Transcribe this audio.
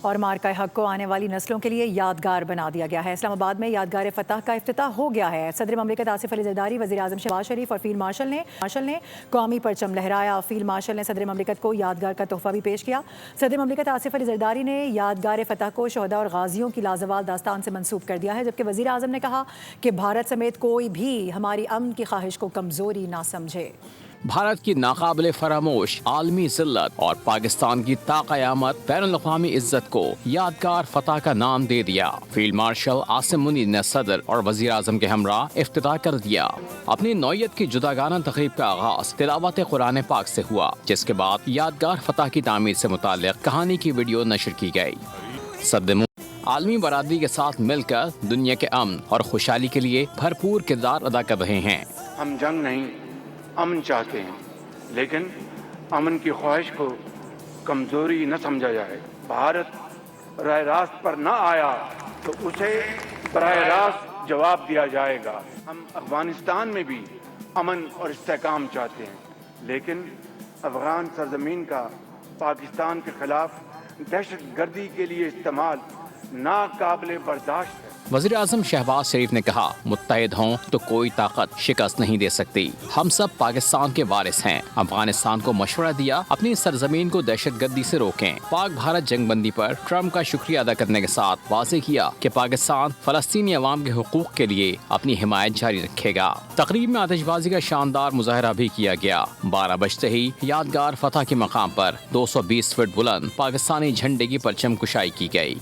اور مارکہ حق کو آنے والی نسلوں کے لیے یادگار بنا دیا گیا ہے۔ اسلام آباد میں یادگار فتح کا افتتاح ہو گیا ہے۔ صدر مملکت آصف علی زرداری، وزیر اعظم شہباز شریف اور فیلڈ مارشل نے قومی پرچم لہرایا۔ فیلڈ مارشل نے صدر مملکت کو یادگار کا تحفہ بھی پیش کیا۔ صدر مملکت آصف علی زرداری نے یادگار فتح کو شہداء اور غازیوں کی لازوال داستان سے منسوب کر دیا ہے، جبکہ وزیر اعظم نے کہا کہ بھارت سمیت کوئی بھی ہماری امن کی خواہش کو کمزوری نہ سمجھے۔ بھارت کی ناقابل فراموش عالمی ذلت اور پاکستان کی تا قیامت بین الاقوامی عزت کو یادگار فتح کا نام دے دیا۔ فیلڈ مارشل عاصم منیر نے صدر اور وزیر اعظم کے ہمراہ افتتاح کر دیا۔ اپنی نوعیت کی جداگانہ تقریب کا آغاز تلاوت قرآن پاک سے ہوا، جس کے بعد یادگار فتح کی تعمیر سے متعلق کہانی کی ویڈیو نشر کی گئی۔ صدر عالمی برادری کے ساتھ مل کر دنیا کے امن اور خوشحالی کے لیے بھرپور کردار ادا کر رہے ہیں۔ ہم جنگ نہیں، امن چاہتے ہیں، لیکن امن کی خواہش کو کمزوری نہ سمجھا جائے۔ بھارت براہ راست پر نہ آیا تو اسے براہ راست جواب دیا جائے گا۔ ہم افغانستان میں بھی امن اور استحکام چاہتے ہیں، لیکن افغان سرزمین کا پاکستان کے خلاف دہشت گردی کے لیے استعمال ناقابل برداشت ہے۔ وزیر اعظم شہباز شریف نے کہا، متحد ہوں تو کوئی طاقت شکست نہیں دے سکتی۔ ہم سب پاکستان کے وارث ہیں۔ افغانستان کو مشورہ دیا اپنی سرزمین کو دہشت گردی سے روکیں۔ پاک بھارت جنگ بندی پر ٹرمپ کا شکریہ ادا کرنے کے ساتھ واضح کیا کہ پاکستان فلسطینی عوام کے حقوق کے لیے اپنی حمایت جاری رکھے گا۔ تقریب میں آتش بازی کا شاندار مظاہرہ بھی کیا گیا۔ 12 بجتے ہی یادگار فتح کے مقام پر 220 فٹ بلند پاکستانی جھنڈے کی پرچم کشائی کی گئی۔